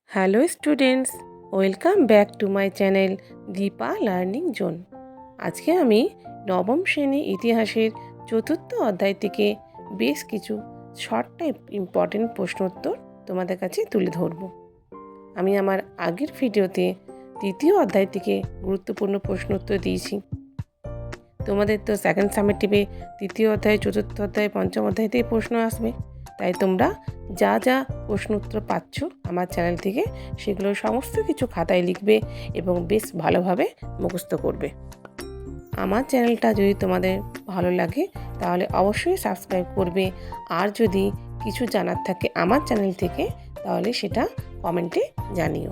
Hello students, welcome back to my channel Deepa learning zone. আজকে আমি নবম শ্রেণী ইতিহাসের চতুর্থ অধ্যায় থেকে বেশ কিছু শর্ট ইম্পর্টেন্ট প্রশ্নোত্তর তোমাদের কাছে তুলে ধরব। আমি আমার আগের ভিডিওতে তৃতীয় অধ্যায় থেকে গুরুত্বপূর্ণ প্রশ্নোত্তর দিয়েছি। তোমাদের তো সেকেন্ড সামেটিভে তৃতীয় অধ্যায়, চতুর্থ অধ্যায়, পঞ্চম অধ্যায় থেকে প্রশ্ন আসবে, তাই তোমরা যা যা প্রশ্ন উত্তর পাচ্ছ আমার চ্যানেল থেকে সেগুলো সমস্ত কিছু খাতায় লিখবে এবং বেশ ভালোভাবে মুখস্থ করবে। আমার চ্যানেলটা যদি তোমাদের ভালো লাগে তাহলে অবশ্যই সাবস্ক্রাইব করবে, আর যদি কিছু জানার থাকে আমার চ্যানেল থেকে তাহলে সেটা কমেন্টে জানিও।